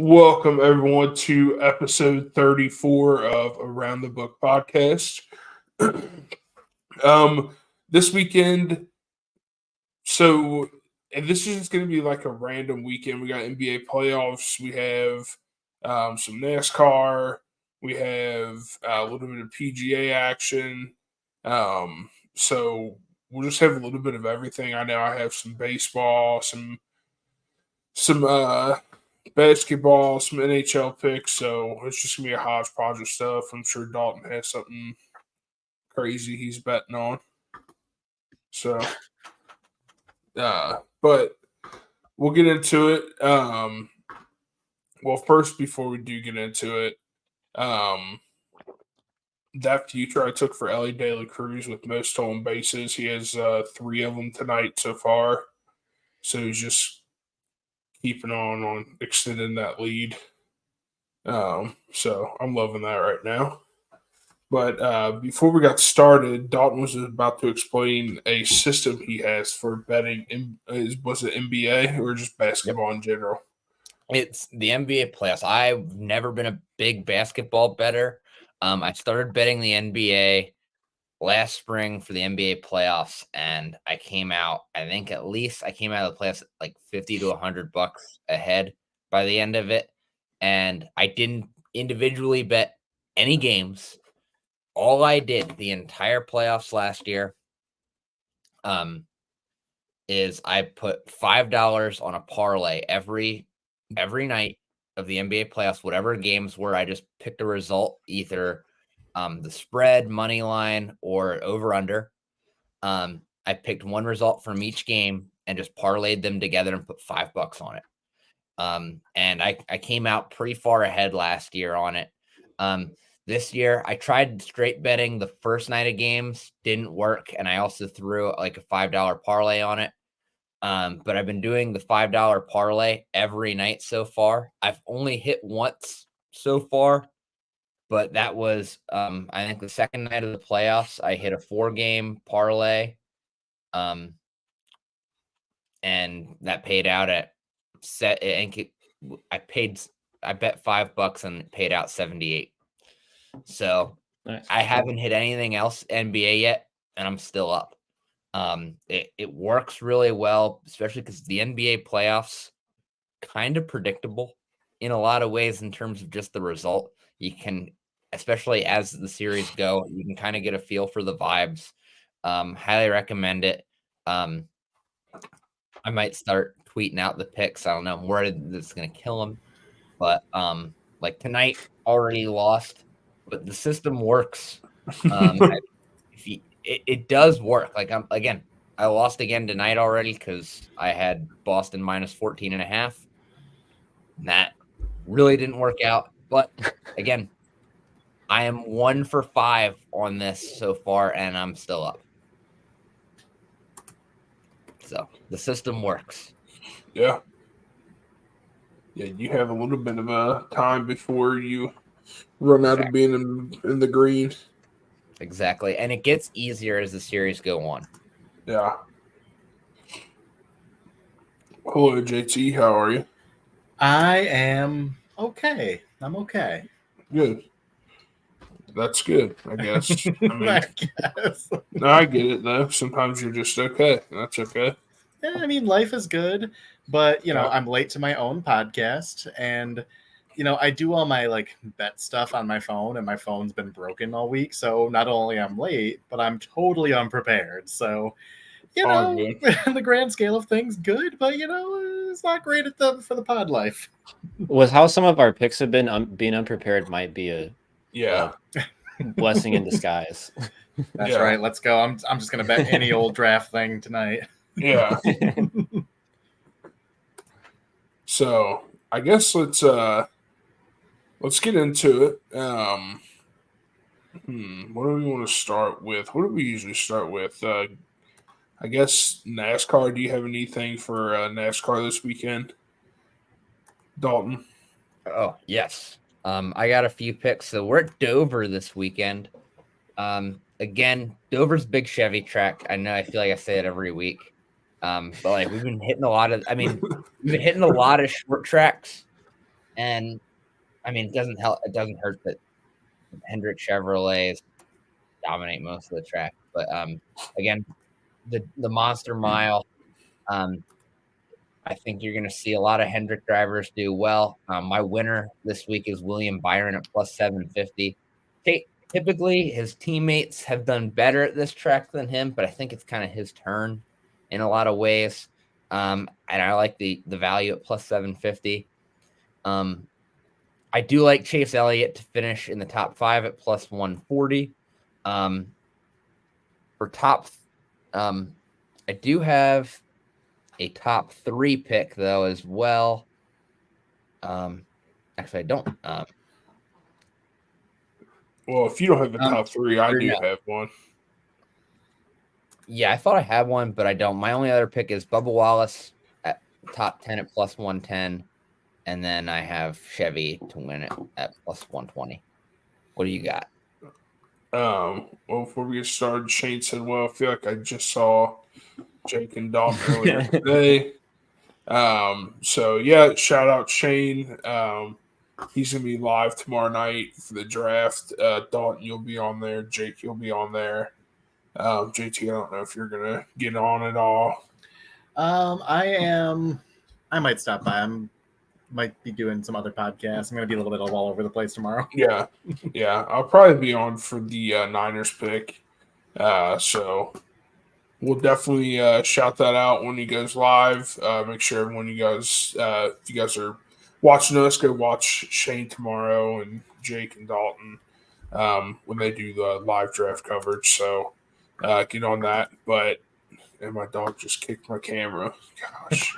Welcome everyone to episode 34 of Around the Book podcast. This weekend, and this is just going to be like a random weekend. We got NBA playoffs. We have some NASCAR. We have a little bit of PGA action. So we'll just have a little bit of everything. I know I have some baseball, some basketball, some NHL picks, so it's just gonna be a hodgepodge of stuff. I'm sure Dalton has something crazy he's betting on. So, but we'll get into it. Well, first, before we do get into it, that future I took for Ellie De La Cruz with most stolen bases, he has 3 of them tonight so far. So he's just keeping on extending that lead. So I'm loving that right now. But before we got started, Dalton was about to explain a system he has for betting. Was it NBA or just basketball in general? It's the NBA playoffs. I've never been a big basketball bettor. I started betting the NBA last spring for the NBA playoffs, and I came out, I think at least I came out of the playoffs like $50 to $100 ahead by the end of it. And I didn't individually bet any games. All I did the entire playoffs last year is I put $5 on a parlay every night of the NBA playoffs, whatever games were. I just picked a result, either the spread, money line, or over under. I picked one result from each game and just parlayed them together and put $5 on it. And I came out pretty far ahead last year on it. This year I tried straight betting the first night of games, didn't work, and I also threw like a $5 parlay on it. But I've been doing the $5 parlay every night so far. I've only hit once so far, but that was I think the second night of the playoffs. I hit a 4-game parlay, and that paid out at I bet $5 and it paid out 78. So nice. I haven't hit anything else NBA yet, and I'm still up. It works really well, especially because the NBA playoffs kind of predictable in a lot of ways in terms of just the result. You can, especially as the series go, you can kind of get a feel for the vibes. Highly recommend it. I might start tweeting out the picks. I don't know. I'm worried that's going to kill them. But like tonight, already lost. But the system works. It does work. Like I lost again tonight already because I had Boston minus 14.5. That really didn't work out. But again, I am 1 for 5 on this so far, and I'm still up. So the system works. Yeah. Yeah, you have a little bit of a time before you run out of being in the green. Exactly. And it gets easier as the series go on. Yeah. Hello, JT. How are you? I am okay. I'm okay. Good. That's good, I guess. I guess. No, I get it, though. Sometimes you're just okay. That's okay. Yeah, I mean, life is good, but, I'm late to my own podcast, and, I do all my, bet stuff on my phone, and my phone's been broken all week, so not only I'm late, but I'm totally unprepared, so, in the grand scale of things, good, but, it's not great for the pod life. Was how some of our picks have been being unprepared might be a blessing in disguise. That's right. Let's go. I'm just gonna bet any old draft thing tonight. Yeah. So I guess let's get into it. What do we want to start with? What do we usually start with? I guess NASCAR. Do you have anything for NASCAR this weekend, Dalton? Oh, yes. I got a few picks. So we're at Dover this weekend. Again, Dover's big Chevy track. I know I feel like I say it every week. But we've been hitting a lot of short tracks. And I mean, it doesn't help. It doesn't hurt that Hendrick Chevrolets dominate most of the track. But again, the Monster Mile. I think you're going to see a lot of Hendrick drivers do well. My winner this week is William Byron at plus 750. Typically, his teammates have done better at this track than him, but I think it's kind of his turn in a lot of ways. And I like the value at plus 750. I do like Chase Elliott to finish in the top 5 at plus 140. For top, I do have a top 3 pick though as well. Actually, I don't. Well, if you don't have the top 3, I do have one. Yeah, I thought I had one, but I don't. My only other pick is Bubba Wallace at top 10 at plus 110. And then I have Chevy to win it at plus 120. What do you got? Well, before we get started, Shane said, well, I feel like I just saw Jake and Dalton earlier today. So, yeah, shout out Shane. He's going to be live tomorrow night for the draft. Dalton, you'll be on there. Jake, you'll be on there. JT, I don't know if you're going to get on at all. I might stop by. Might be doing some other podcasts. I'm going to be a little bit all over the place tomorrow. Yeah. I'll probably be on for the Niners pick. So we'll definitely shout that out when he goes live. Make sure everyone you guys, if you guys are watching us, go watch Shane tomorrow and Jake and Dalton when they do the live draft coverage. So get on that. And my dog just kicked my camera. Gosh.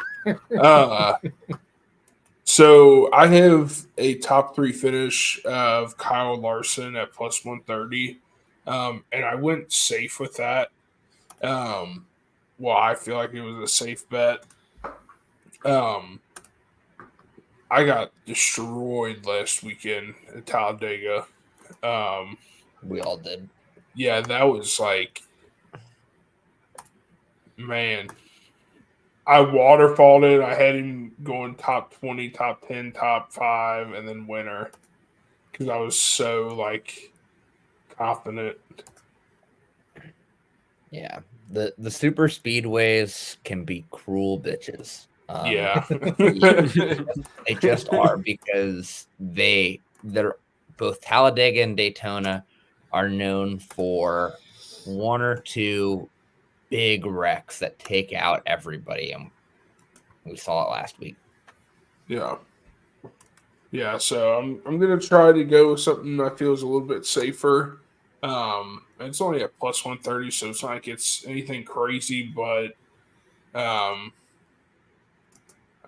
So I have a top 3 finish of Kyle Larson at plus 130. And I went safe with that. Well, I feel like it was a safe bet. I got destroyed last weekend at Talladega. We all did. Yeah, that was like, man. I waterfalled it. I had him going top 20, top 10, top 5, and then winner because I was so confident. Yeah, the super speedways can be cruel bitches. Yeah, they just are because they're both Talladega and Daytona are known for 1 or 2 big wrecks that take out everybody, and we saw it last week. Yeah. So I'm gonna try to go with something I feel is a little bit safer. It's only at plus 130, so it's not like it's anything crazy, but I'm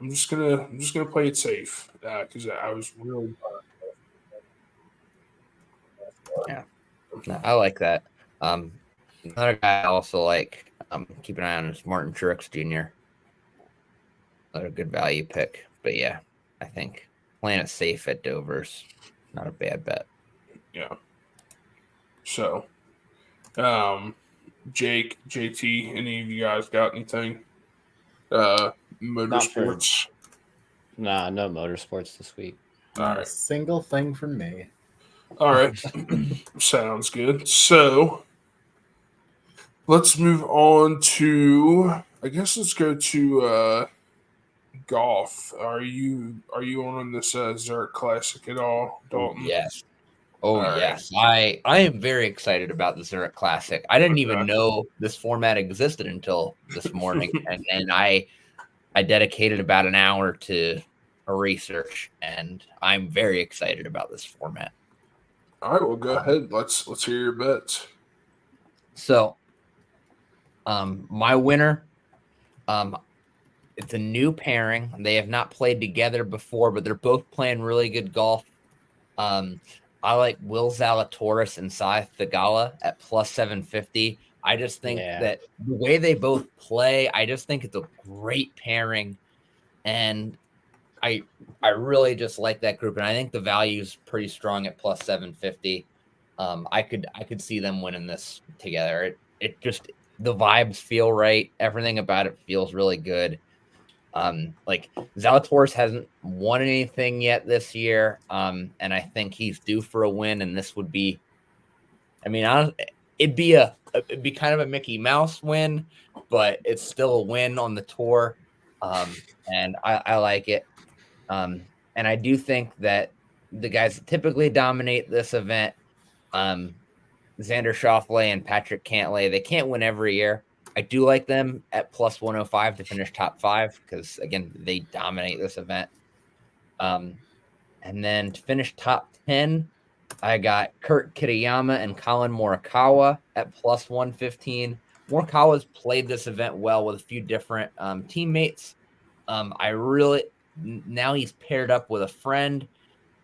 just gonna play it safe because I was really. Yeah, no, I like that. Another guy I also like. Keep an eye on is Martin Truex Jr. Another good value pick, but yeah, I think playing it safe at Dover's not a bad bet. Yeah. So, Jake, JT, any of you guys got anything? Motorsports? Nah, no motorsports this week. Not a single thing from me. All right. Sounds good. So let's move on to, I guess let's go to golf. Are you on this Zurich Classic at all, Dalton? Yes. Yes. I am very excited about the Zurich Classic. I didn't even know this format existed until this morning, and I dedicated about an hour to a research, and I'm very excited about this format. All right, well, go ahead. Let's hear your bets. So, my winner, it's a new pairing. They have not played together before, but they're both playing really good golf. I like Will Zalatoris and Saith Theegala at plus 750. I just think that the way they both play, I just think it's a great pairing. And I really just like that group. And I think the value is pretty strong at plus 750. I could see them winning this together. It just, the vibes feel right. Everything about it feels really good. Like Zalatoris hasn't won anything yet this year, and I think he's due for a win. And this would be, I mean, it'd be kind of a Mickey Mouse win, but it's still a win on the tour, and I like it. And I do think that the guys that typically dominate this event, Xander Schauffele and Patrick Cantlay, they can't win every year. I do like them at plus 105 to finish top 5 because, again, they dominate this event. And then to finish top 10, I got Kurt Kitayama and Colin Morikawa at plus 115. Morikawa's played this event well with a few different teammates. Now he's paired up with a friend,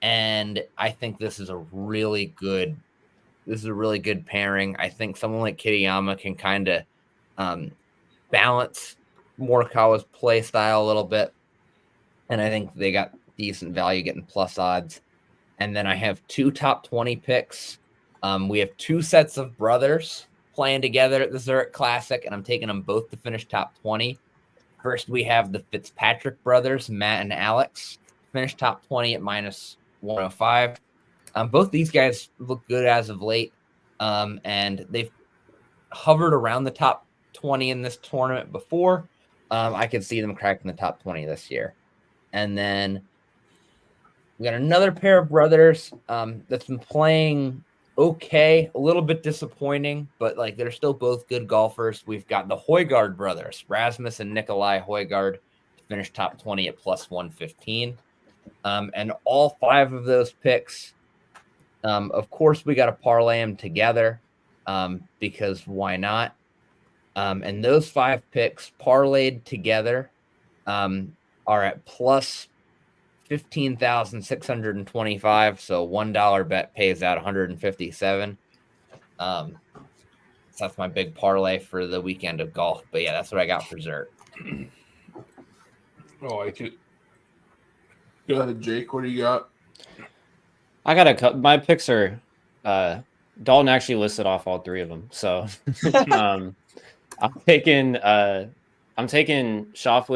and I think this is a really good pairing. I think someone like Kitayama can kind of balance Morikawa's play style a little bit, and I think they got decent value getting plus odds. And then I have 2 top 20 picks. We have 2 sets of brothers playing together at the Zurich Classic, and I'm taking them both to finish top 20. First, we have the Fitzpatrick brothers, Matt and Alex, finish top 20 at minus 105. Both these guys look good as of late, and they've hovered around the top 20 in this tournament before. I could see them cracking the top 20 this year. And then we got another pair of brothers that's been playing okay, a little bit disappointing, but like they're still both good golfers. We've got the Højgaard brothers, Rasmus and Nikolai Højgaard, to finish top 20 at plus 115. And all 5 of those picks, of course, we got to parlay them together because why not? And those 5 picks parlayed together are at plus 15,625. So $1 bet pays out 157. So that's my big parlay for the weekend of golf. But yeah, that's what I got for Zurich. I like it. Go ahead, Jake. What do you got? I got my picks are Dalton actually listed off all 3 of them. So I'm taking Schauffele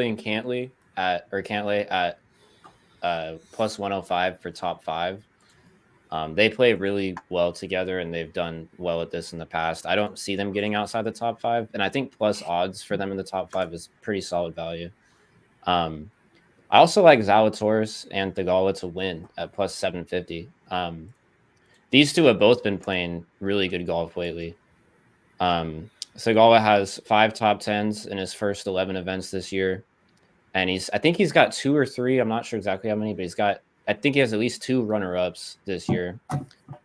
and Cantlay at plus 105 for top 5. They play really well together, and they've done well at this in the past. I don't see them getting outside the top 5, and I think plus odds for them in the top 5 is pretty solid value. I also like Zalatoris and Theegala to win at plus 750. These 2 have both been playing really good golf lately. Theegala has 5 top 10s in his first 11 events this year. And I think he's got 2 or 3. I'm not sure exactly how many, but I think he has at least 2 runner-ups this year.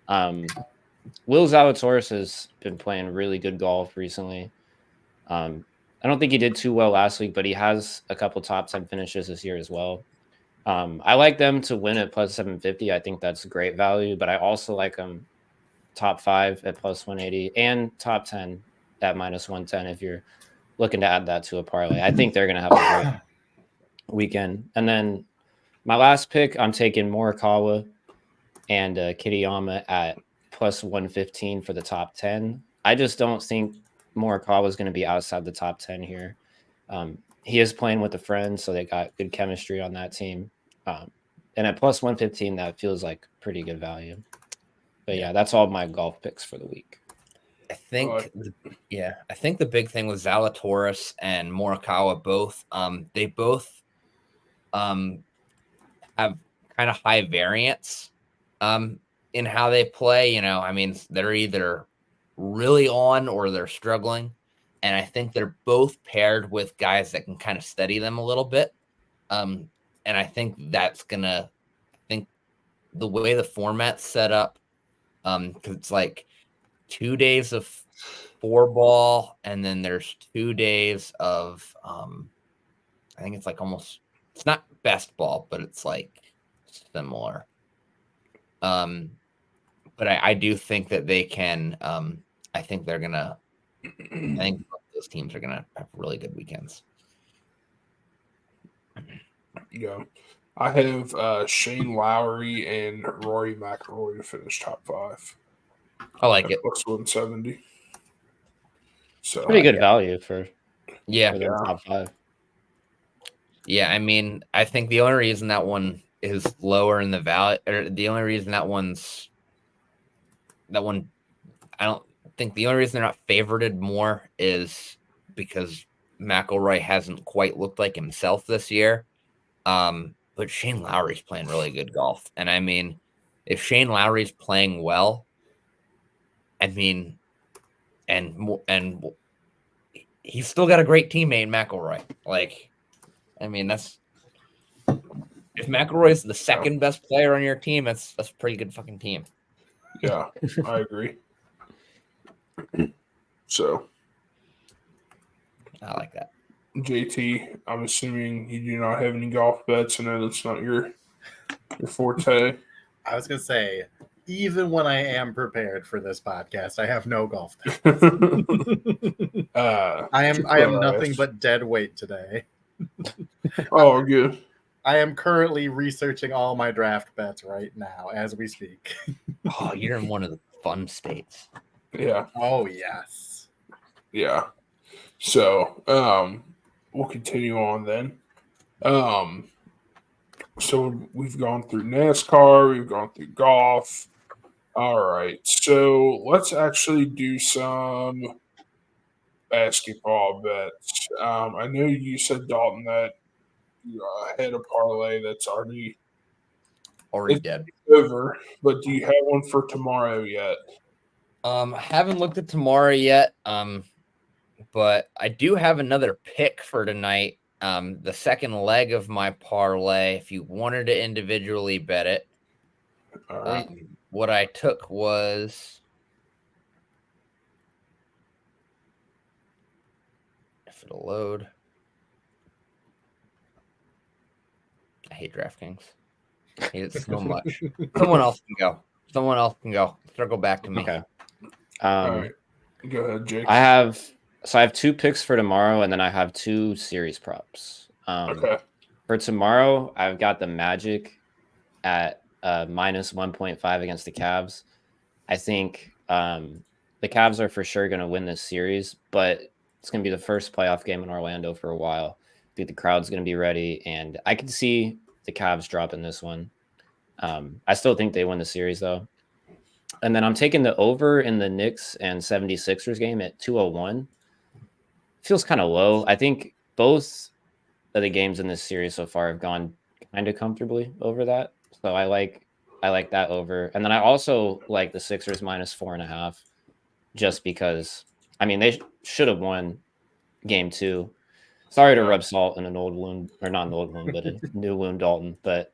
Will Zalatoris has been playing really good golf recently. I don't think he did too well last week, but he has a couple top 10 finishes this year as well. I like them to win at plus 750. I think that's great value, but I also like them top 5 at plus 180 and top 10 at minus 110 if you're looking to add that to a parlay. I think they're going to have a great weekend. And then my last pick, I'm taking Morikawa and Kitayama at plus 115 for the top 10. I just don't think Morikawa is going to be outside the top 10 here. He is playing with a friend, so they got good chemistry on that team. And at plus 115, that feels like pretty good value. But yeah, that's all my golf picks for the week. I think the big thing with Zalatoris and Morikawa both, they both have kind of high variance in how they play. I mean, they're either really on or they're struggling. And I think they're both paired with guys that can kind of steady them a little bit. And I think that's the way the format's set up, because it's like 2 days of 4-ball, and then there's 2 days of I think it's like it's not best ball, but it's like similar. But I do think that they can. I think they're gonna. I think those teams are gonna have really good weekends. Yeah, I have Shane Lowry and Rory McIlroy to finish top 5. I like it. Plus 170. So pretty good value for their top 5. Yeah, I mean, I think the only reason that one is lower in the value, or the only reason that one, I don't think the only reason they're not favorited more is because McElroy hasn't quite looked like himself this year. But Shane Lowry's playing really good golf, and I mean, if Shane Lowry's playing well, I mean, and he's still got a great teammate in McElroy. Like, I mean, that's if McElroy's the second best player on your team, that's a pretty good fucking team. Yeah, I agree. So, I like that. JT, I'm assuming you do not have any golf bets. I know that's not your forte. I was gonna say, even when I am prepared for this podcast, I have no golf. I am nothing but dead weight today. Oh, good. I am currently researching all my draft bets right now as we speak. Oh, you're in one of the fun states. Yeah. Oh yes. Yeah. So, we'll continue on then. So we've gone through NASCAR, we've gone through golf. All right. So let's actually do some basketball bets. I know you said, Dalton, that you had a parlay that's already Dead. over, but do you have one for tomorrow yet? Haven't looked at tomorrow yet. But I do have another pick for tonight. The second leg of my parlay, if you wanted to individually bet it, All right. what I took was, if it'll load, I hate DraftKings. I hate it so much. Someone else can go. Circle back to me. Okay. All right. Go ahead, Jake. I have 2 picks for tomorrow, and then I have 2 series props. Okay. For tomorrow, I've got the Magic at minus 1.5 against the Cavs. I think the Cavs are for sure going to win this series, but it's going to be the first playoff game in Orlando for a while. I think the crowd's going to be ready, and I can see the Cavs dropping this one. I still think they win the series, though. And then I'm taking the over in the Knicks and 76ers game at 201. Feels kind of low. I think both of the games in this series so far have gone kind of comfortably over that. So I like that over. And then I also like the Sixers minus 4.5, just because, I mean, they should have won game 2. Sorry to rub salt in an old wound, or not an old wound, but a new wound, Dalton. But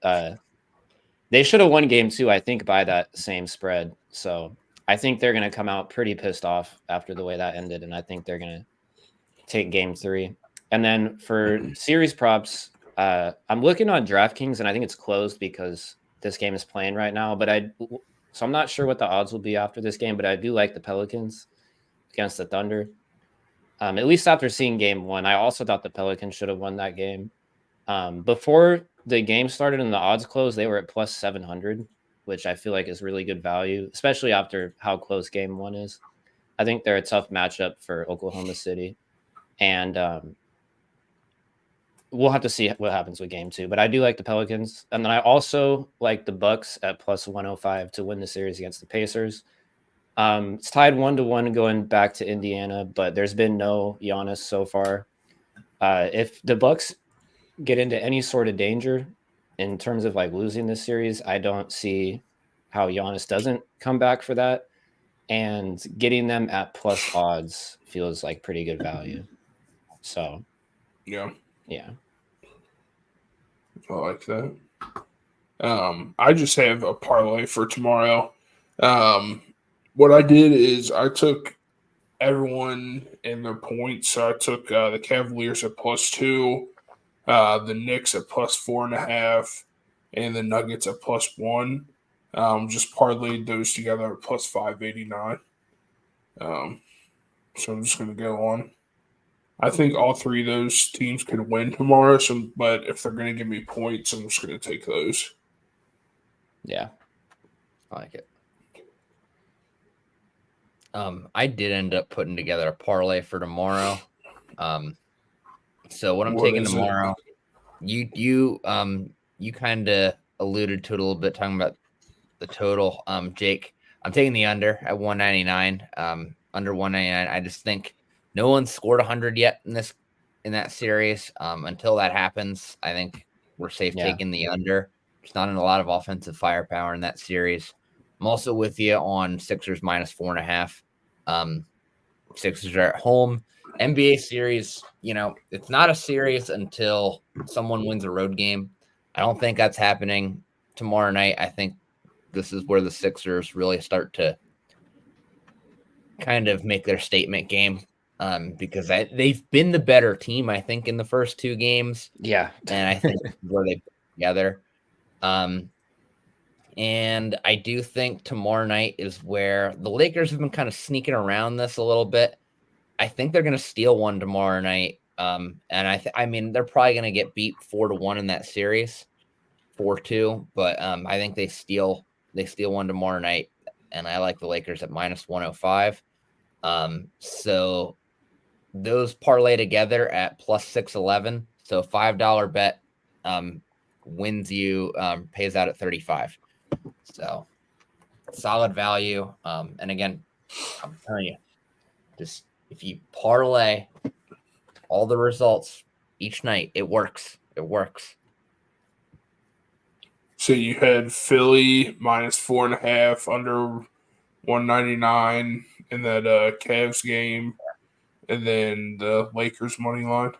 they should have won game 2, I think, by that same spread. So I think they're going to come out pretty pissed off after the way that ended. And I think they're going to take game 3. And then for series props, I'm looking on DraftKings, and I think it's closed because this game is playing right now. So I'm not sure what the odds will be after this game, but I do like the Pelicans against the Thunder. At least after seeing game 1, I also thought the Pelicans should have won that game. Before the game started and the odds closed, they were at plus 700, which I feel like is really good value, especially after how close game 1 is. I think they're a tough matchup for Oklahoma City. And we'll have to see what happens with game 2. But I do like the Pelicans. And then I also like the Bucks at plus 105 to win the series against the Pacers. It's tied 1-1 going back to Indiana, but there's been no Giannis so far. If the Bucks get into any sort of danger in terms of like losing this series, I don't see how Giannis doesn't come back for that. And getting them at plus odds feels like pretty good value. So, yeah. I like that. I just have a parlay for tomorrow. What I did is I took everyone in their points. So I took the Cavaliers at +2, the Knicks at +4.5, and the Nuggets at +1. Just parlayed those together at +589. So I'm just going to go on. I think all 3 of those teams could win tomorrow. But if they're going to give me points, I'm just going to take those. Yeah. I like it. I did end up putting together a parlay for tomorrow. So what I'm taking tomorrow You kind of alluded to it a little bit talking about the total. Jake, I'm taking the under at 199. Under 199. I just think no one's scored 100 yet in that series. Until that happens, I think we're safe taking the under. There's not a lot of offensive firepower in that series. I'm also with you on Sixers minus 4.5. Sixers are at home. NBA series, it's not a series until someone wins a road game. I don't think that's happening tomorrow night. I think this is where the Sixers really start to kind of make their statement game, because they've been the better team, I think, in the first two games. Yeah. And I think where they put together. And I do think tomorrow night is where the Lakers have been kind of sneaking around this a little bit. I think they're going to steal one tomorrow night. And I mean, they're probably going to get beat 4-1 in that series, 4-2. But I think they steal one tomorrow night. And I like the Lakers at minus 105. So those parlay together at plus 611. So $5 bet wins you, pays out at 35. So solid value. And again, I'm telling you, just if you parlay all the results each night, it works. It works. So you had Philly minus 4.5 under 199 in that Cavs game, and then the Lakers money line.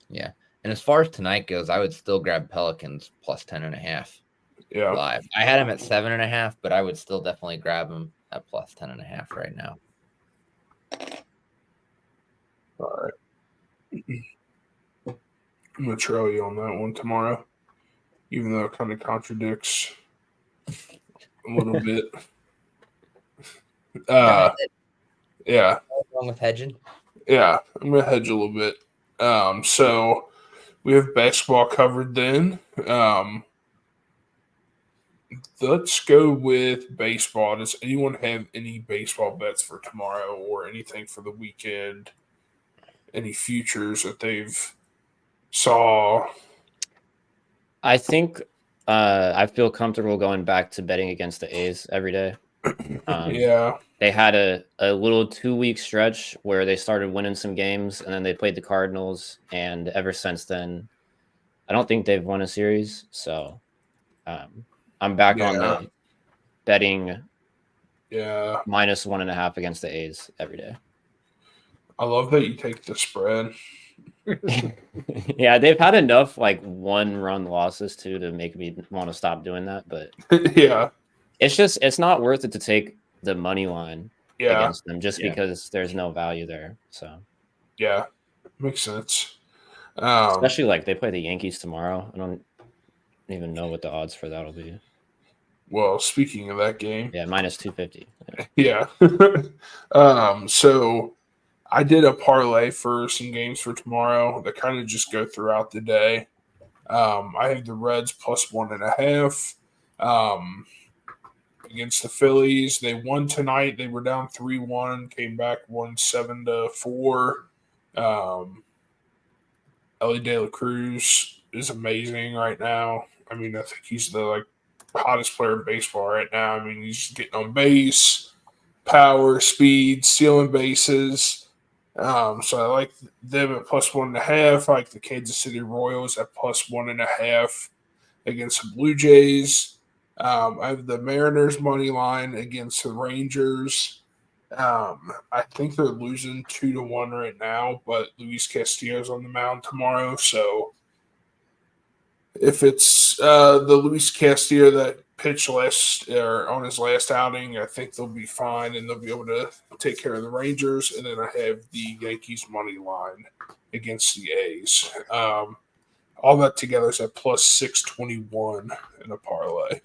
Yeah. And as far as tonight goes, I would still grab Pelicans plus 10.5. Yeah. Live. I had him at 7.5, but I would still definitely grab him at plus 10.5 right now. All right. I'm going to trail you on that one tomorrow, even though it kind of contradicts a little bit. Yeah. What's wrong with hedging? Yeah, I'm going to hedge a little bit. So we have basketball covered then. Let's go with baseball. Does anyone have any baseball bets for tomorrow or anything for the weekend? Any futures that they've saw? I think I feel comfortable going back to betting against the A's every day. Yeah. They had a little 2-week stretch where they started winning some games, and then they played the Cardinals, and ever since then, I don't think they've won a series. So I'm back on the betting minus 1.5 against the A's every day. I love that you take the spread. Yeah, they've had enough like 1-run losses too to make me want to stop doing that. But Yeah. it's not worth it to take the money line Yeah. against them just because there's no value there. So Yeah. Makes sense. especially like they play the Yankees tomorrow. I don't even know what the odds for that'll be. Well, speaking of that game. Yeah, minus 250. Yeah. So I did a parlay for some games for tomorrow that kind of just go throughout the day. I have the Reds plus 1.5 against the Phillies. They won tonight. They were down 3-1, came back, won 7-4. Ellie De La Cruz is amazing right now. I mean, I think he's the hottest player in baseball right now. I mean, he's getting on base, power, speed, stealing bases. So I like them at plus 1.5. I like the Kansas City Royals at plus 1.5 against the Blue Jays. I have the Mariners money line against the Rangers. I think they're losing 2-1 right now, but Luis Castillo's on the mound tomorrow. So if it's the Luis Castillo that pitched on his last outing, I think they'll be fine and they'll be able to take care of the Rangers. And then I have the Yankees money line against the A's. All that together is at plus 621 in a parlay.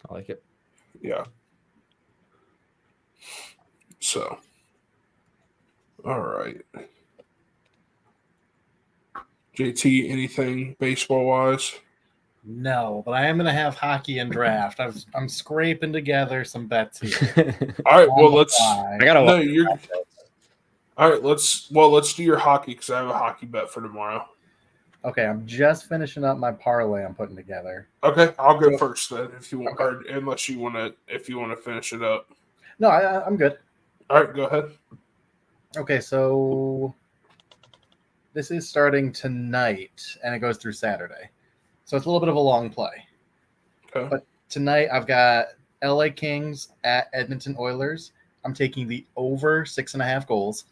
I like it. Yeah. So, all right. JT, anything baseball-wise? No, but I am going to have hockey and draft. I'm scraping together some bets here. All right, well, let's. I I gotta No, watch. you're. All right, let's do your hockey because I have a hockey bet for tomorrow. Okay, I'm just finishing up my parlay I'm putting together. Okay, I'll go So- first then if you want, Okay. or unless you want to finish it up. No, I'm good. All right, go ahead. Okay, so this is starting tonight and it goes through Saturday. So it's a little bit of a long play. Okay. But tonight I've got LA Kings at Edmonton Oilers. I'm taking the over 6.5 goals.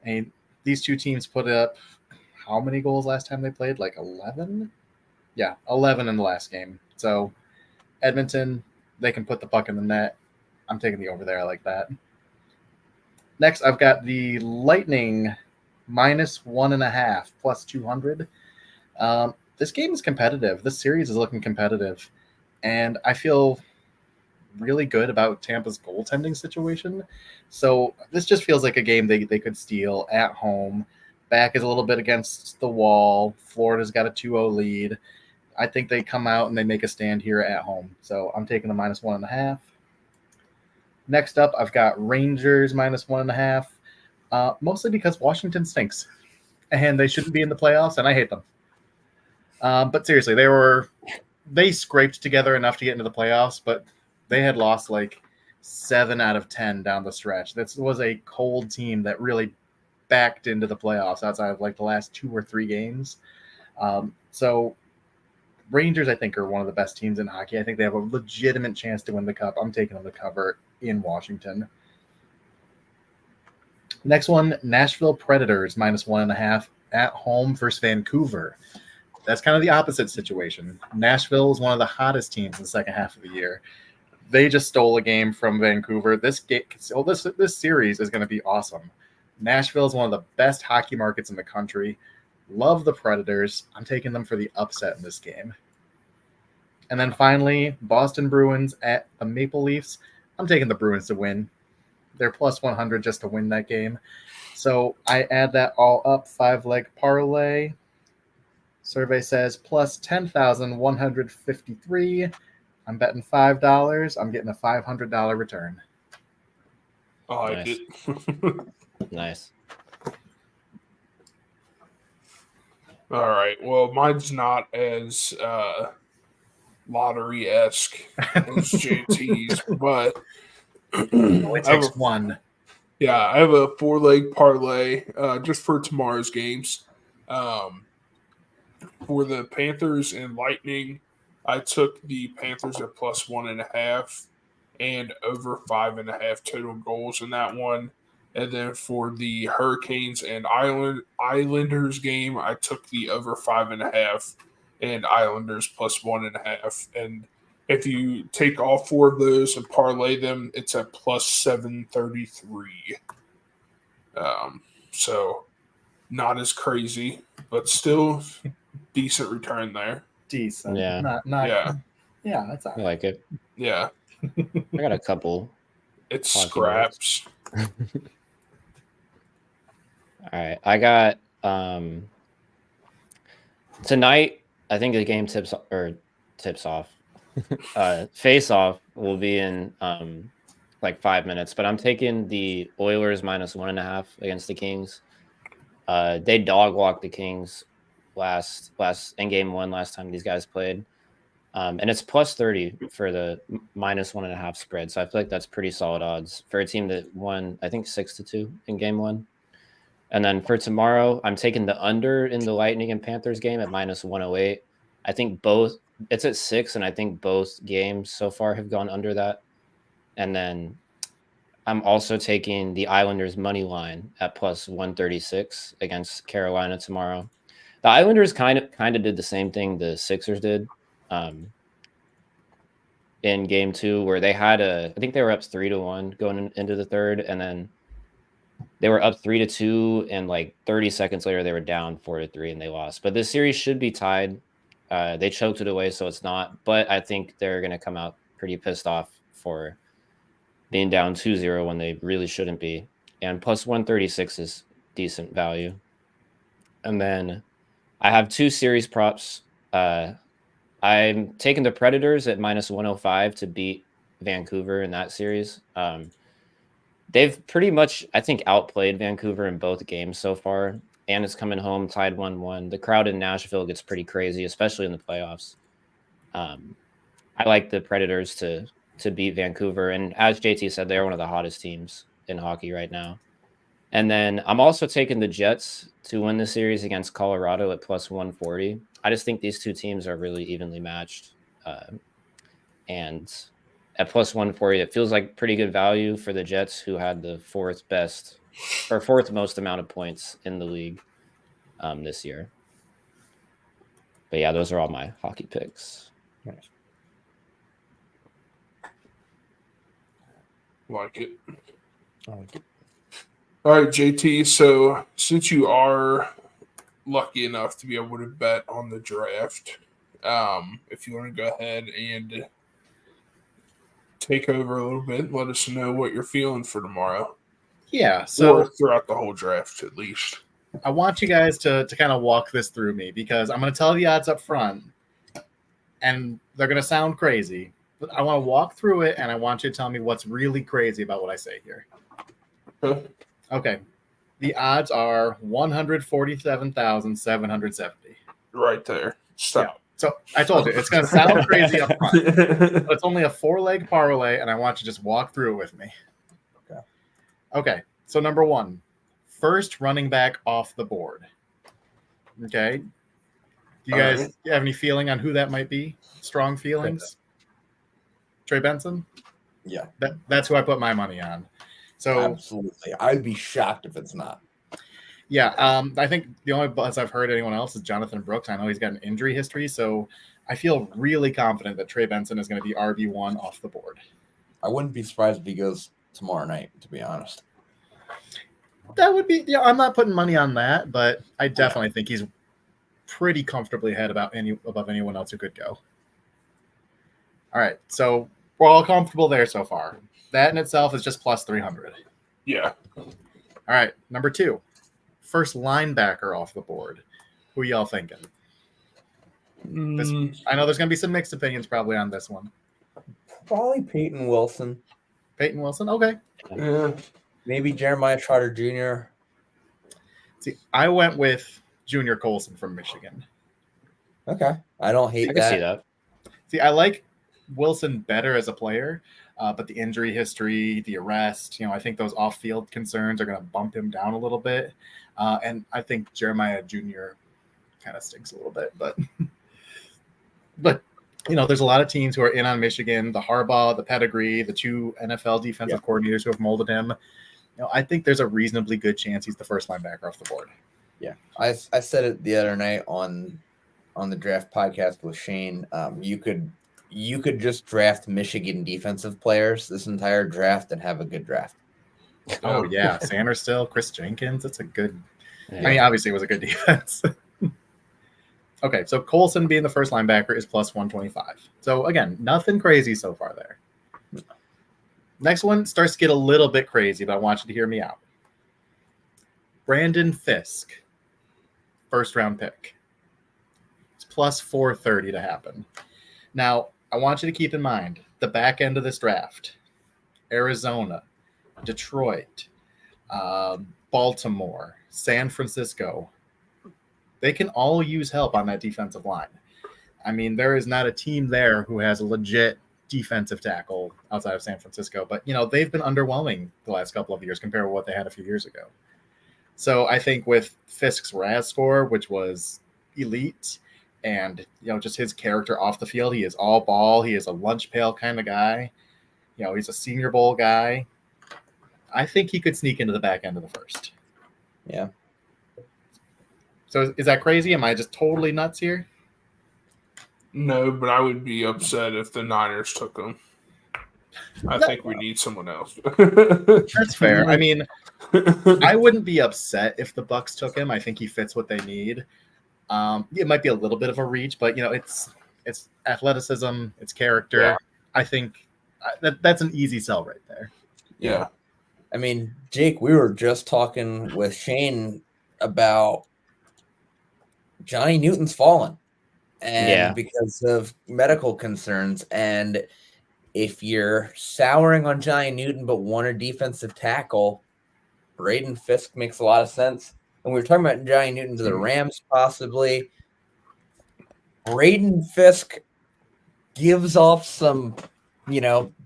And these two teams put up how many goals last time they played? Like 11? Yeah, 11 in the last game. So Edmonton, they can put the puck in the net. I'm taking the over there. I like that. Next, I've got the Lightning -1.5 plus 200. This game is competitive. This series is looking competitive. And I feel really good about Tampa's goaltending situation. So this just feels like a game they could steal at home. Back is a little bit against the wall. Florida's got a 2-0 lead. I think they come out and they make a stand here at home. So I'm taking the -1.5. Next up, I've got Rangers -1.5, mostly because Washington stinks and they shouldn't be in the playoffs, and I hate them. But seriously, they scraped together enough to get into the playoffs, but they had lost like 7 out of 10 down the stretch. This was a cold team that really backed into the playoffs outside of like the last 2 or 3 games. So Rangers, I think, are one of the best teams in hockey. I think they have a legitimate chance to win the cup. I'm taking them to cover in Washington. Next one, Nashville Predators -1.5 at home versus Vancouver. That's kind of the opposite situation. Nashville is one of the hottest teams in the second half of the year. They just stole a game from Vancouver. This series is going to be awesome. Nashville is one of the best hockey markets in the country. Love the Predators. I'm taking them for the upset in this game. And then finally, Boston Bruins at the Maple Leafs. I'm taking the Bruins to win. They're +100 just to win that game. So I add that all up, 5-leg parlay. Survey says +10,153. I'm betting $5. I'm getting a $500 return. I like Nice. it. Nice. All right. Well, mine's not as lottery-esque as JT's, but It I have takes one. I have a 4-leg parlay just for tomorrow's games. For the Panthers and Lightning, I took the Panthers at +1.5 and over 5.5 total goals in that one. And then for the Hurricanes and Islanders game, I took the over 5.5 and Islanders +1.5. And if you take all 4 of those and parlay them, it's at +733. So not as crazy, but still decent return there. Decent. Yeah. Not Yeah. Yeah, that's all I right. like it. Yeah. I got a couple. It's Hockey scraps. All right. I got tonight, I think the game tips off. Face off will be in like 5 minutes, but I'm taking the Oilers -1.5 against the Kings. They dog walked the Kings last in game 1 last time these guys played. And it's +30 for the -1.5 spread. So I feel like that's pretty solid odds for a team that won, I think, 6-2 in game 1. And then for tomorrow, I'm taking the under in the Lightning and Panthers game at -108. I think it's at 6, and I think both games so far have gone under that. And then I'm also taking the Islanders money line at +136 against Carolina tomorrow. The Islanders kind of did the same thing the Sixers did in game 2, where they had I think they were up 3-1 going into the third, and then they were up 3-2, and like 30 seconds later they were down 4-3 and they lost. But this series should be tied. They choked it away, so it's not. But I think they're going to come out pretty pissed off for being down 2-0 when they really shouldn't be. And +136 is decent value. And then I have 2 series props. I'm taking the Predators at -105 to beat Vancouver in that series. they've pretty much, I think, outplayed Vancouver in both games so far. And it's coming home tied 1-1. The crowd in Nashville gets pretty crazy, especially in the playoffs. I like the Predators to beat Vancouver. And as JT said, they're one of the hottest teams in hockey right now. And then I'm also taking the Jets to win the series against Colorado at plus 140. I just think these two teams are really evenly matched. And at plus 140, it feels like pretty good value for the Jets, who had the fourth most amount of points in the league this year. But yeah, those are all my hockey picks. Nice. Like it. I like it. All right, JT. So since you are lucky enough to be able to bet on the draft, if you want to go ahead and take over a little bit, and let us know what you're feeling for tomorrow, Yeah. So or throughout the whole draft at least. I want you guys to kind of walk this through me, because I'm going to tell the odds up front, and they're going to sound crazy, but I want to walk through it, and I want you to tell me what's really crazy about what I say here. Okay. Okay. The odds are 147,770. Right there. Stop. So I told you, it's going to sound crazy up front, but it's only a 4-leg parlay, and I want you to just walk through it with me. Okay. So number one, first running back off the board. Okay. Do you All guys right. have any feeling on who that might be? Strong feelings? Trey Benson? Yeah, That's who I put my money on. So absolutely. I'd be shocked if it's not. yeah, I think the only buzz I've heard anyone else is Jonathan Brooks. I know he's got an injury history, so I feel really confident that Trey Benson is going to be RB1 off the board. I wouldn't be surprised if he goes tomorrow night, to be honest. That would be, I'm not putting money on that, but I definitely think he's pretty comfortably ahead above anyone else who could go. All right, so we're all comfortable there so far. That in itself is just plus 300. Yeah. All right, number two, first linebacker off the board. Who y'all thinking? I know there's going to be some mixed opinions probably on this one. Probably Peyton Wilson. Peyton Wilson, okay. Yeah. Maybe Jeremiah Trotter Jr. See, I went with Junior Colson from Michigan. Okay. I don't hate I can see that. See, I like Wilson better as a player, but the injury history, the arrest, I think those off-field concerns are going to bump him down a little bit. And I think Jeremiah Jr. kind of stinks a little bit, but there's a lot of teams who are in on Michigan, the Harbaugh, the pedigree, the two NFL defensive coordinators who have molded him. I think there's a reasonably good chance he's the first linebacker off the board. Yeah. I said it the other night on the draft podcast with Shane. You could just draft Michigan defensive players this entire draft and have a good draft. Oh, yeah. Sanders still, Chris Jenkins. That's a good Yeah. I mean, obviously it was a good defense. Okay, so Colson being the first linebacker is plus 125. So again, nothing crazy so far there. Next one starts to get a little bit crazy, but I want you to hear me out. Brandon Fisk, first round pick. It's plus 430 to happen. Now, I want you to keep in mind the back end of this draft. Arizona, Detroit, Baltimore, San Francisco. They can all use help on that defensive line. I mean, there is not a team there who has a legit defensive tackle outside of San Francisco, but they've been underwhelming the last couple of years compared to what they had a few years ago. So I think with Fisk's RAS score, which was elite, and just his character off the field, he is all ball. He is a lunch pail kind of guy. He's a Senior Bowl guy. I think he could sneak into the back end of the first. Yeah. So is that crazy? Am I just totally nuts here? No, but I would be upset if the Niners took him. I think we need someone else. That's fair. I mean, I wouldn't be upset if the Bucs took him. I think he fits what they need. It might be a little bit of a reach, but it's athleticism, it's character. Yeah. I think that's an easy sell right there. Yeah. I mean, Jake, we were just talking with Shane about Johnny Newton's fallen, and because of medical concerns, and if you're souring on Johnny Newton but want a defensive tackle, Braden Fisk makes a lot of sense. And we were talking about Johnny Newton to the Rams, possibly. Braden Fisk gives off some,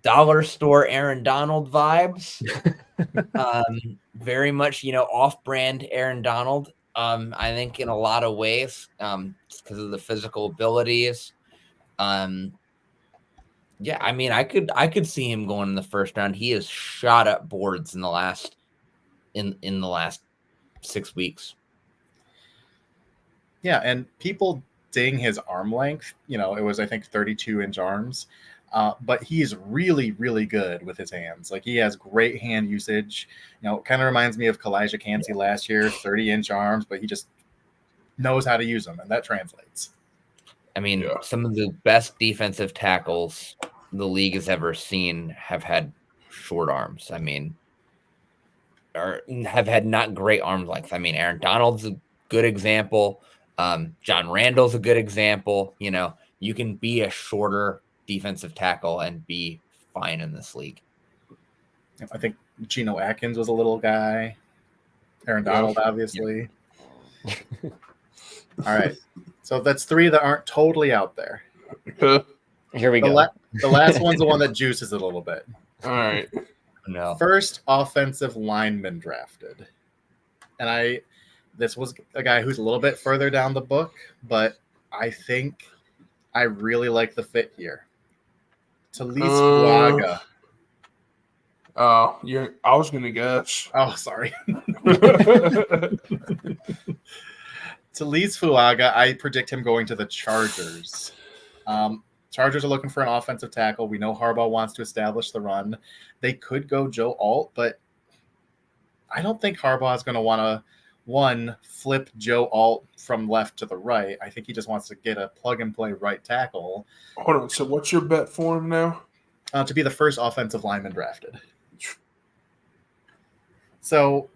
dollar store Aaron Donald vibes. Very much, off-brand Aaron Donald. I think in a lot of ways, because of the physical abilities. Yeah, I mean, I could see him going in the first round. He has shot up boards in the last 6 weeks. Yeah, and people ding his arm length. It was, I think, 32-inch arms. But he's really, really good with his hands. Like, he has great hand usage. It kind of reminds me of Kalijah Cansey last year, 30-inch arms, but he just knows how to use them, and that translates. I mean, some of the best defensive tackles the league has ever seen have had short arms. I mean, or have had not great arm length. I mean, Aaron Donald's a good example. John Randall's a good example. You can be a shorter defensive tackle and be fine in this league. I think Geno Atkins was a little guy. Aaron Donald, obviously. All right. So that's 3 that aren't totally out there. Here we go. The last one's the one that juices it a little bit. All right. No. First offensive lineman drafted. And this was a guy who's a little bit further down the book, but I think I really like the fit here. Talise Fuaga. Oh, I was gonna guess. Oh, sorry. Talise Fuaga, I predict him going to the Chargers. Chargers are looking for an offensive tackle. We know Harbaugh wants to establish the run. They could go Joe Alt, but I don't think Harbaugh is going to want to, flip Joe Alt from left to the right. I think he just wants to get a plug-and-play right tackle. Hold on. So what's your bet for him now? To be the first offensive lineman drafted. So,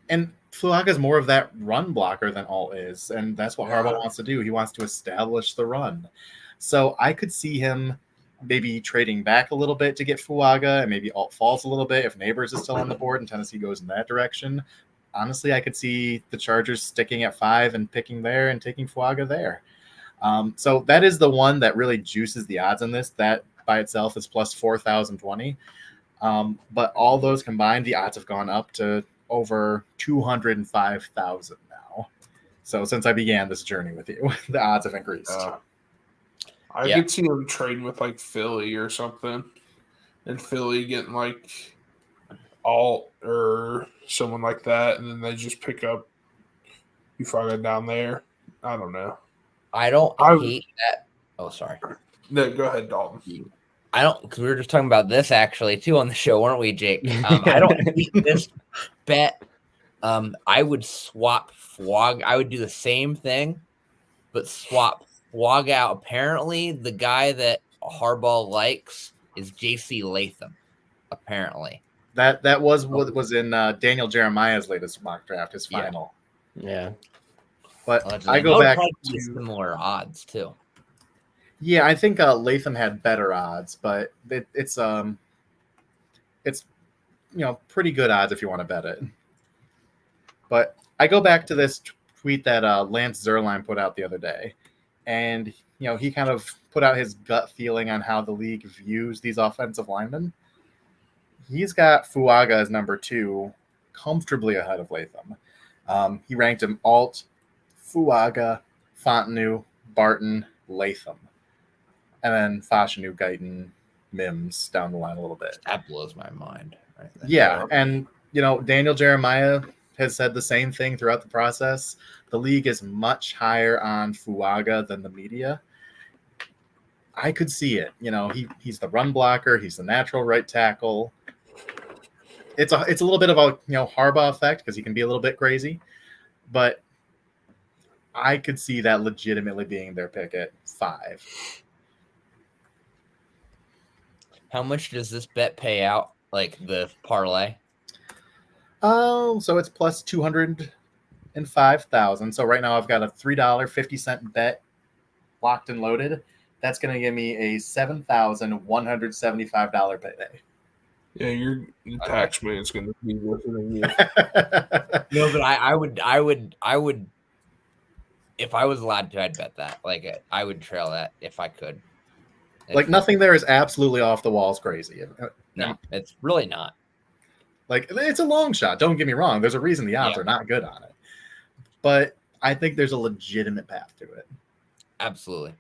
and Fuaga's more of that run blocker than Alt is, and that's what Harbaugh wants to do. He wants to establish the run. So I could see him maybe trading back a little bit to get Fuaga, and maybe Alt falls a little bit if Neighbors is still on the board and Tennessee goes in that direction. Honestly, I could see the Chargers sticking at 5 and picking there and taking Fuaga there. So that is the one that really juices the odds on this. That by itself is plus 4,020. But all those combined, the odds have gone up to over 205,000 now. So since I began this journey with you, the odds have increased. I could see him trading with like Philly or something, and Philly getting like Alt or someone like that, and then they just pick up Fuaga down there. I don't know. I hate that. Oh, sorry. No, go ahead, Dalton. I don't, because we were just talking about this actually too on the show, weren't we, Jake? I don't hate this bet. I would swap Fuaga. I would do the same thing, but swap Fuaga out. Apparently, the guy that Harbaugh likes is J.C. Latham. Apparently, that was what was in Daniel Jeremiah's latest mock draft, his final. Yeah. But I go back to similar odds too. Yeah, I think Latham had better odds, but it's pretty good odds if you want to bet it. But I go back to this tweet that Lance Zierlein put out the other day, and he kind of put out his gut feeling on how the league views these offensive linemen. He's got Fuaga as number 2, comfortably ahead of Latham. He ranked him Alt, Fuaga, Fontenot, Barton, Latham. And then Fashanu, Guyton, Mims down the line a little bit. That blows my mind. Right there. Yeah, and Daniel Jeremiah has said the same thing throughout the process. The league is much higher on Fuaga than the media. I could see it. He's the run blocker. He's the natural right tackle. It's a little bit of a Harbaugh effect because he can be a little bit crazy, but I could see that legitimately being their pick at 5. How much does this bet pay out? Like the parlay? Oh, so it's plus 205,000. So right now I've got a $3.50 bet locked and loaded. That's going to give me a $7,175 payday. Yeah, your tax man's going to be listening to you. No, but I would, if I was allowed to, I'd bet that. Like, I would trail that if I could. Like, nothing there is absolutely off the walls crazy. No, it's really not. Like, it's a long shot. Don't get me wrong. There's a reason the odds Yeah. are not good on it. But I think there's a legitimate path to it. Absolutely.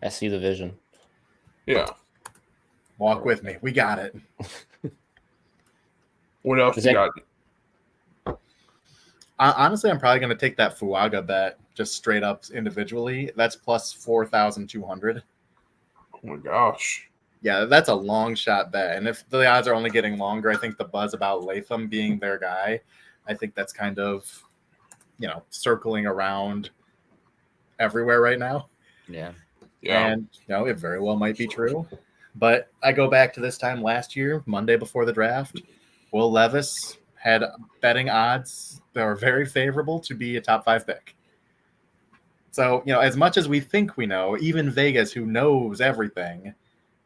I see the vision. Yeah. Walk with me. We got it. What else Is you that- got? Honestly, I'm probably going to take that Fuaga bet just straight up individually. That's plus 4,200. Oh my gosh. Yeah, that's a long shot bet. And if the odds are only getting longer, I think the buzz about Latham being their guy, I think that's kind of, circling around everywhere right now. Yeah. Yeah. And, it very well might be true. But I go back to this time last year, Monday before the draft. Will Levis had betting odds that were very favorable to be a top 5 pick. So, as much as we think we know, even Vegas, who knows everything,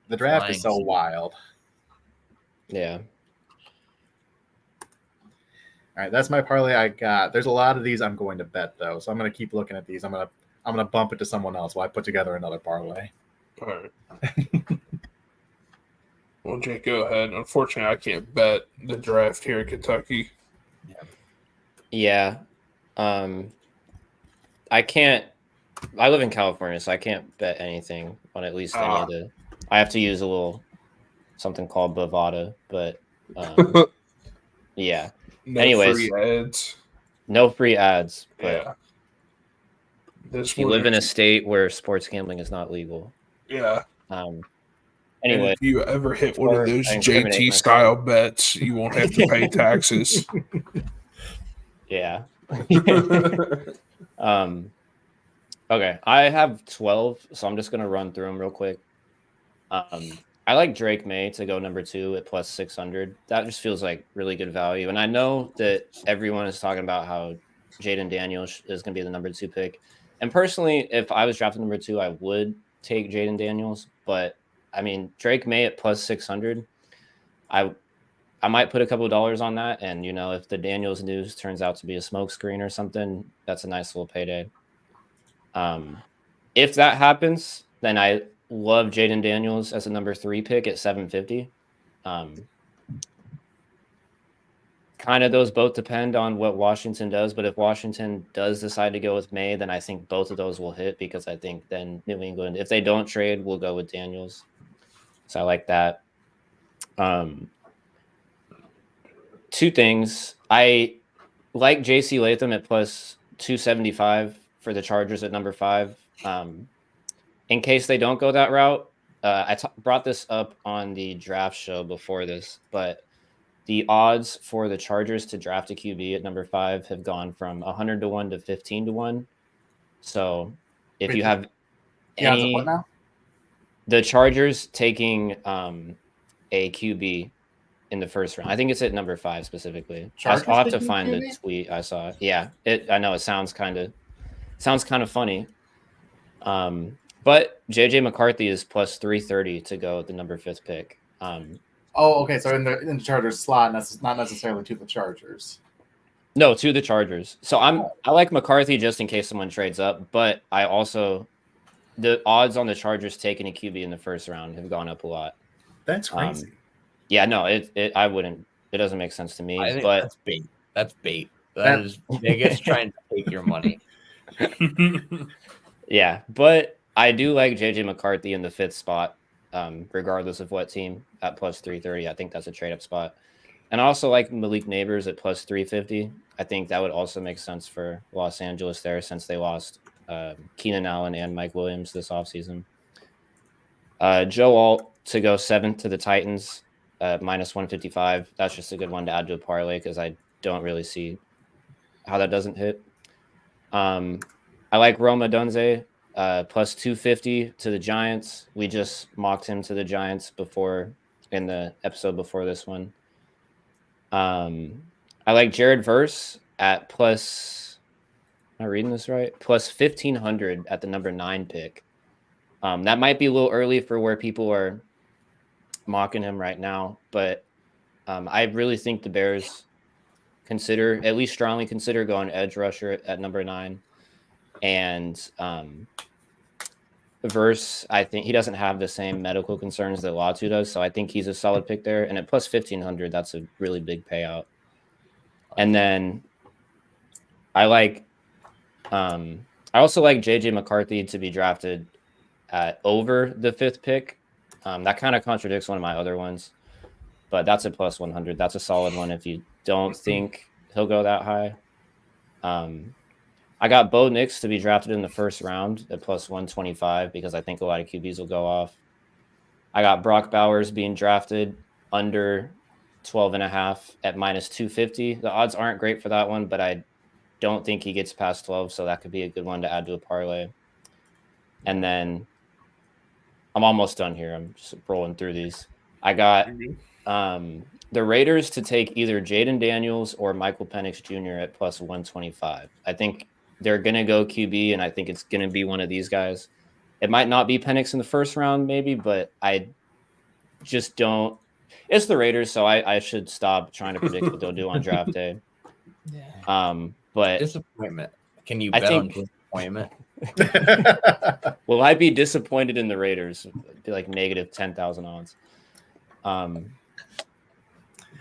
the draft is so Flying. wild. Yeah. All right, that's my parlay I got. There's a lot of these I'm going to bet though, so I'm going to keep looking at these. I'm gonna bump it to someone else while I put together another parlay. All right. Well, Jake, go ahead. Unfortunately, I can't bet the draft here in Kentucky. Yeah. I can't. I live in California, so I can't bet anything on at least any of the. I have to use a little something called Bovada, but yeah, No Anyways. free ads. no free ads. But Yeah. This if you one live in a actually- state where sports gambling is not legal, Yeah. um, And anyway, if you ever hit one of Or those I incriminate JT style bets, you won't have to pay taxes. yeah. Okay, I have 12, so I'm just gonna run through them real quick. I like Drake May to go number 2 at plus 600. That just feels like really good value. And I know that everyone is talking about how Jaden Daniels is going to be the number 2 pick. And personally, if I was drafted number 2, I would take Jaden Daniels. But I mean, Drake May at plus 600, I might put a couple of dollars on that. And, if the Daniels news turns out to be a smokescreen or something, that's a nice little payday. If that happens, then I love Jaden Daniels as a number 3 pick at 750. Kind of those both depend on what Washington does, but if Washington does decide to go with May, then I think both of those will hit because I think then New England, if they don't trade, we'll go with Daniels. So I like that. 2 things. I like JC Latham at plus 275 for the Chargers at number 5. In case they don't go that route, I brought this up on the draft show before this, but the odds for the Chargers to draft a QB at number 5 have gone from 100 to 1 to 15 to 1. So if Wait, you have Yeah, any, what now? the Chargers taking a QB in the first round, I think it's at number 5 specifically. Chargers I'll have to taking a find the QB? tweet I saw. Yeah, I know it sounds kind of funny. But JJ McCarthy is plus 330 to go at the number 5th pick. Oh, okay. So in the Chargers slot, not necessarily to the Chargers. No, to the Chargers. So I like McCarthy just in case someone trades up, but I also the odds on the Chargers taking a QB in the first round have gone up a lot. That's crazy. Yeah, no, it doesn't make sense to me. I think But that's bait. That's bait. That- That is Vegas trying to take your money. yeah, but I do like JJ McCarthy in the 5th spot, regardless of what team at plus 330. I think that's a trade up spot. And I also like Malik Neighbors at plus 350. I think that would also make sense for Los Angeles there since they lost Keenan Allen and Mike Williams this offseason. Joe Alt to go 7th to the Titans, minus 155. That's just a good one to add to a parlay because I don't really see how that doesn't hit. I like Roma Dunze, plus 250 to the Giants. We just mocked him to the Giants before in the episode before this one. I like Jared Verse at plus I reading this right? Plus 1,500 at the number 9 pick. That might be a little early for where people are mocking him right now, but I really think the Bears at least strongly consider going edge rusher at number 9. And Verse, I think he doesn't have the same medical concerns that Latu does, so I think he's a solid pick there. And at plus 1,500, that's a really big payout. And then I also like JJ McCarthy to be drafted at over the 5th pick. That kind of contradicts one of my other ones, but that's a plus 100. That's a solid one if you don't think he'll go that high. I got Bo Nix to be drafted in the 1st round at plus 125 because I think a lot of QBs will go off. I got Brock Bowers being drafted under 12.5 at minus 250. The odds aren't great for that one, but I don't think he gets past 12, so that could be a good one to add to a parlay. And then I'm almost done here. I'm just rolling through these. I got the Raiders to take either Jaden Daniels or Michael Penix Jr. at plus 125. I think they're going to go QB, and I think it's going to be one of these guys. It might not be Penix in the 1st round, maybe, but I just don't. It's the Raiders, so I should stop trying to predict what they'll do on draft day. Yeah. But disappointment. Can you bet on disappointment? Will I be disappointed in the Raiders? It'd be like negative 10,000 odds.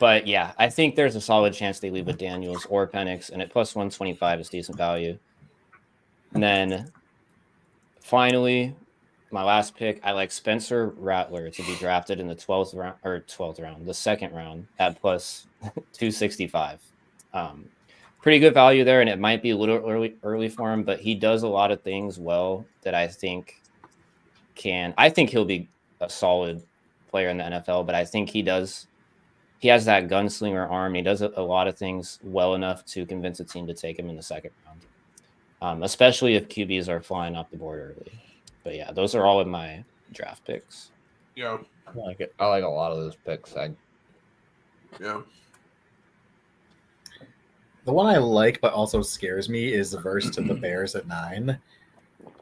But yeah, I think there's a solid chance they leave with Daniels or Penix, and at plus 125 is decent value. And then finally, my last pick, I like Spencer Rattler to be drafted in the 12th round, the 2nd round at plus 265. Pretty good value there, and it might be a little early for him, but he does a lot of things well that I think he'll be a solid player in the NFL, but I think he has that gunslinger arm. He does a lot of things well enough to convince a team to take him in the 2nd round, especially if QBs are flying off the board early. But yeah, those are all of my draft picks. Yeah. I like it. I like a lot of those picks. Yeah. The one I like but also scares me is the Verse to the Bears at 9.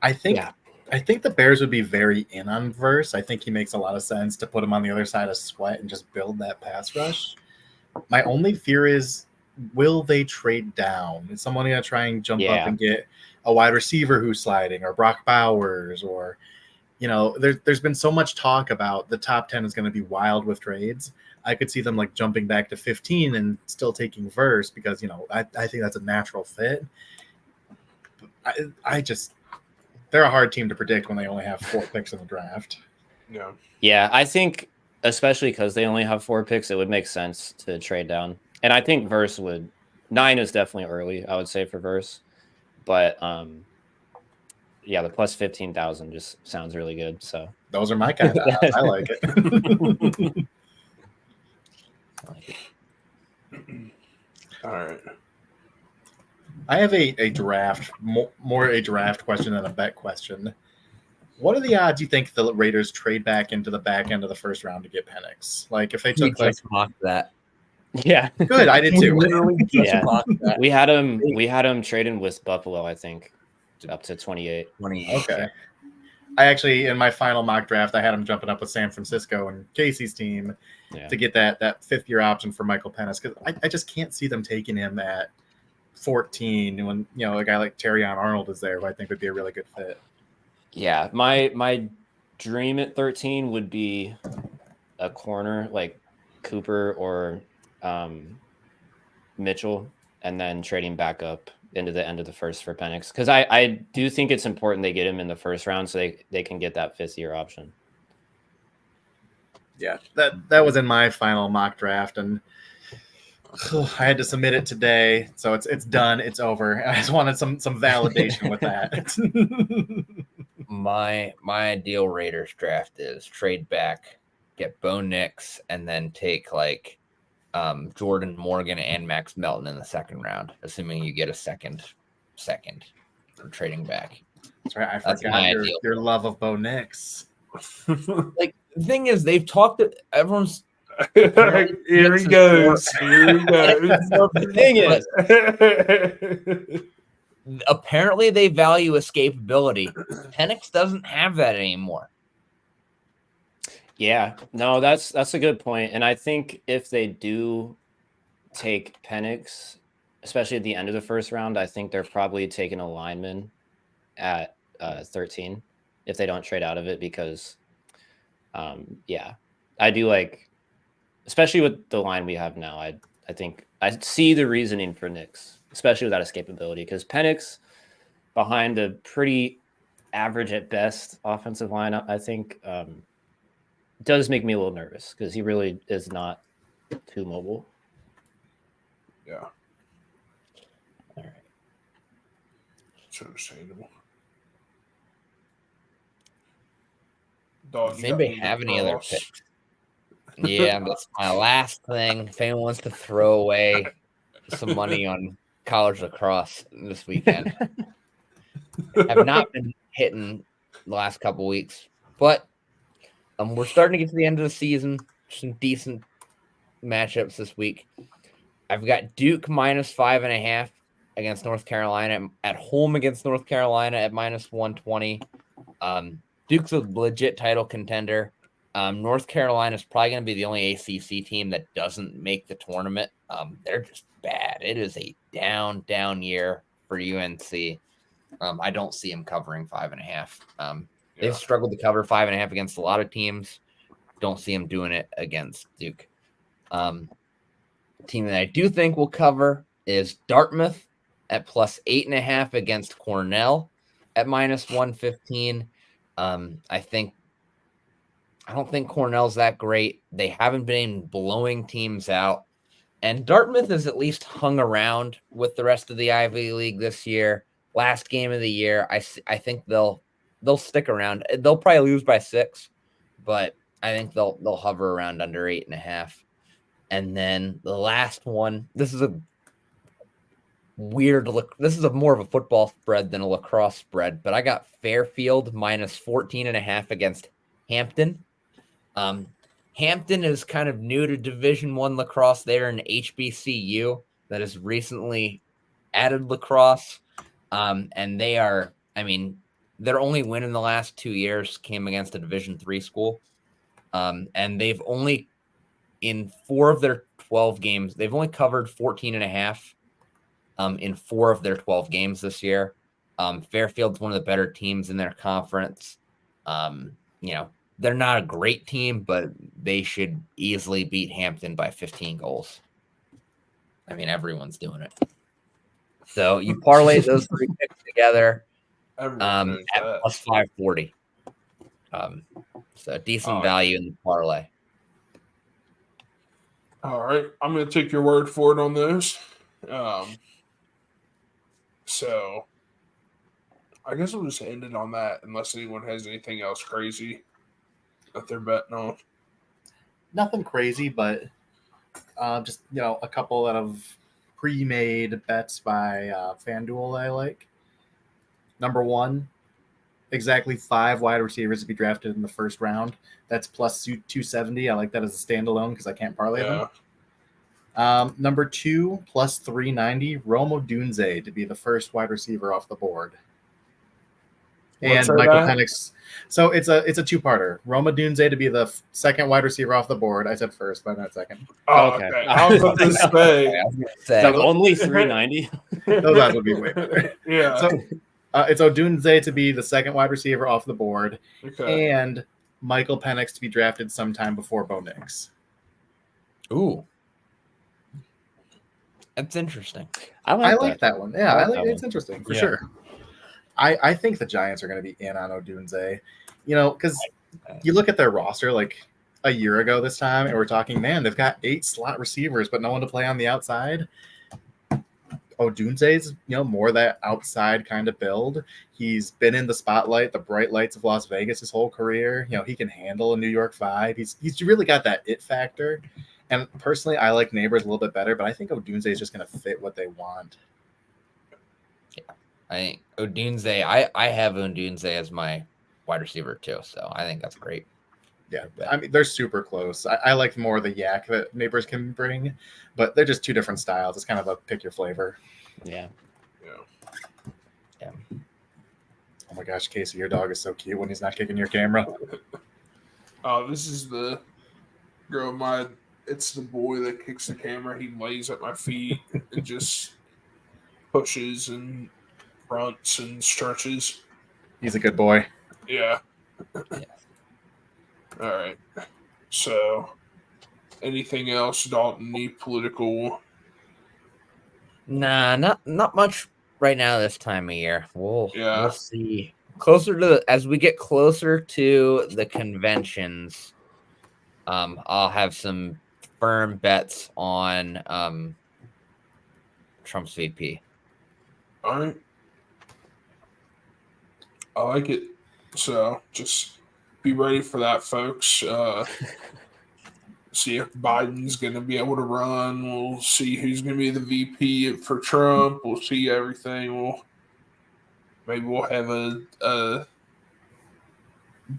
I think the Bears would be very in on Verse. I think he makes a lot of sense to put him on the other side of Sweat and just build that pass rush. My only fear is, will they trade down? Is someone going to try and jump up and get a wide receiver who's sliding, or Brock Bowers, or, there's been so much talk about the top 10 is going to be wild with trades. I could see them like jumping back to 15 and still taking Verse because, I think that's a natural fit. They're a hard team to predict when they only have 4 picks in the draft. Yeah. Yeah, I think especially because they only have 4 picks, it would make sense to trade down. And I think Verse 9 is definitely early, I would say, for Verse. But yeah, the plus 15,000 just sounds really good. So those are my kind of odds. I like it. All right. I have a draft, more a draft question than a bet question. What are the odds you think the Raiders trade back into the back end of the 1st round to get Penix? Like if they took mocked that. Yeah, good. I did too. We had him trading with Buffalo, I think, up to 28. Okay. I actually, in my final mock draft, I had him jumping up with San Francisco and Casey's team to get that 5th-year option for Michael Penix, because I just can't see them taking him at 14 when a guy like Terrion Arnold is there, who I think would be a really good fit. Yeah, my dream at 13 would be a corner like Cooper or Mitchell, and then trading back up into the end of the 1st for Penix, because I do think it's important they get him in the 1st round so they can get that 5th-year option. Yeah, that was in my final mock draft, and I had to submit it today, so it's done, it's over. I just wanted some validation with that. My ideal Raiders draft is trade back, get Bo Nix, and then take like Jordan Morgan and Max Melton in the 2nd round, assuming you get a second for trading back. That's right. I forgot your love of Bo Nix. Like the thing is, they've talked to everyone's. Here he goes. Here he goes. The thing is, apparently they value escapability. Penix doesn't have that anymore. Yeah, no, that's a good point. And I think if they do take Penix, especially at the end of the first round, I think they're probably taking a lineman at 13 if they don't trade out of it because, yeah, I do like, especially with the line we have now. I think I see the reasoning for Nix, especially without escapability, because Penix behind a pretty average at best offensive lineup, I think, does make me a little nervous because he really is not too mobile. Yeah, All right. it's understandable. Dog, Does you got anybody have any other lacrosse? picks? Yeah, that's my last thing. If anyone wants to throw away some money on college lacrosse this weekend, have not been hitting the last couple weeks, but we're starting to get to the end of the season. Some decent matchups this week. I've got Duke minus 5.5 against North Carolina at home against North Carolina at minus 120. Duke's a legit title contender. North Carolina is probably going to be the only ACC team that doesn't make the tournament. They're just bad. It is a down year for UNC. I don't see them covering 5.5. They've struggled to cover 5.5 against a lot of teams. Don't see them doing it against Duke. Team that I do think will cover is Dartmouth at plus 8.5 against Cornell at minus 115. I don't think Cornell's that great. They haven't been blowing teams out. And Dartmouth has at least hung around with the rest of the Ivy League this year. Last game of the year, I think they'll stick around. They'll probably lose by 6, but I think they'll hover around under 8.5. And then the last one, this is a weird look. This is more of a football spread than a lacrosse spread, but I got Fairfield minus 14.5 against Hampton. Hampton is kind of new to Division I lacrosse. They're an HBCU that has recently added lacrosse. And they are, their only win in the last 2 years came against a Division III school. And they've only, in 4 of their 12 games, they've only covered 14.5 in 4 of their 12 games this year. Fairfield's one of the better teams in their conference. They're not a great team, but they should easily beat Hampton by 15 goals. Everyone's doing it. So you parlay those 3 picks together at plus 540. So decent value in the parlay. All right, I'm going to take your word for it on those. So I guess we'll just end it on that unless anyone has anything else crazy that they're betting on. Nothing crazy, but just a couple of pre-made bets by FanDuel I like. Number 1, exactly 5 wide receivers to be drafted in the first round. That's plus 270. I like that as a standalone because I can't parlay them. Number 2, plus 390, Rome Odunze to be the first wide receiver off the board. What's and Michael that? Penix. So it's a 2-parter. Rome Odunze to be the second wide receiver off the board. I said first, but not second. Oh, Okay. okay. I was about to say. So only 390. Those odds would be way better. Yeah. So it's Odunze to be the second wide receiver off the board, Okay. and Michael Penix to be drafted sometime before Bo Nix. Ooh. That's interesting. I like that one. Yeah, I I like like that it's interesting for Yeah. sure. I think the Giants are going to be in on Odunze, because you look at their roster like a year ago this time, and we're talking, man, they've got 8 slot receivers, but no one to play on the outside. Odunze's, more that outside kind of build. He's been in the spotlight, the bright lights of Las Vegas his whole career. He can handle a New York 5. He's really got that it factor. And personally, I like Neighbors a little bit better, but I think Odunze is just going to fit what they want. I think Odunze, I have Odunze as my wide receiver too, so I think that's great. Yeah, they're super close. I like more the yak that Neighbors can bring, but they're just 2 different styles. It's kind of a pick your flavor. Yeah. Yeah. Oh my gosh, Casey, your dog is so cute when he's not kicking your camera. Oh, this is the girl. It's the boy that kicks the camera. He lays at my feet and just pushes and grunts and stretches. He's a good boy. Yeah. Yeah. All right. So, anything else, Dalton? Any political? Nah, not much right now this time of year. We'll see as we get closer to the conventions. I'll have some firm bets on Trump's VP. All right. I like it. So just be ready for that, folks. See if Biden's going to be able to run. We'll see who's going to be the VP for Trump. We'll see everything. Maybe we'll have a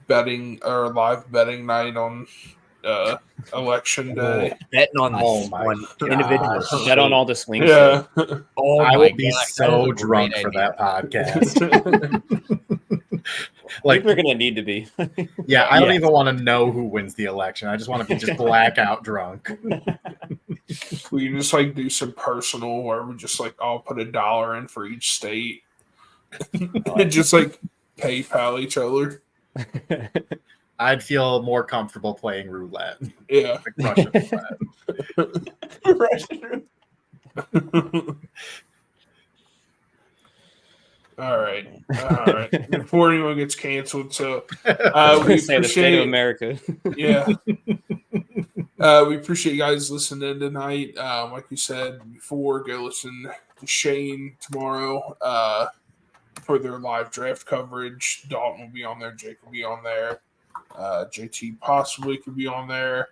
betting or live betting night on election day. Betting on individual. Bet on all the swing Yeah. Oh, I my would be gosh, so that is a drunk great for idea. that podcast. Like we're gonna need to be. Yeah, I don't even want to know who wins the election. I just want to be just blackout drunk. We can just like do some personal where we just like all put $1 in for each state. And just like PayPal each other. I'd feel more comfortable playing roulette. Yeah. Like Russian roulette. All right. Before anyone gets canceled, so we Say the state of appreciate. America. Yeah. We appreciate you guys listening tonight. Like you said before, go listen to Shane tomorrow for their live draft coverage. Dalton will be on there. Jake will be on there. JT possibly could be on there.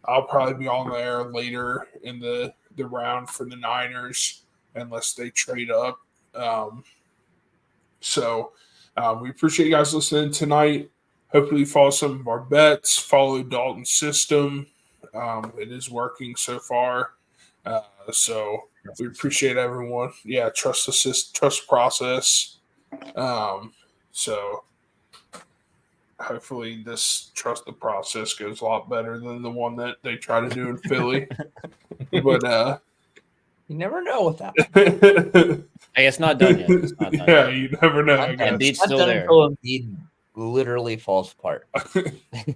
I'll probably be on there later in the round for the Niners unless they trade up. So we appreciate you guys listening tonight. Hopefully follow some of our bets. Follow Dalton's system. It is working so far. So we appreciate everyone. Yeah, trust the system, trust the process. So hopefully this trust the process goes a lot better than the one that they try to do in Philly. But You never know with that. Hey, it's not done yet. It's not done yeah, yet. you never know. I guess. Embiid's Not still done there. until Embiid literally falls apart.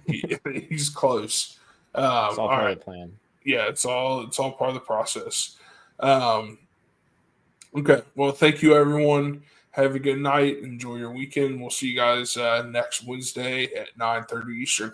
He's close. It's all all part right. of the plan. Yeah, it's all part of the process. Okay. Well, thank you, everyone. Have a good night. Enjoy your weekend. We'll see you guys next Wednesday at 9:30 Eastern.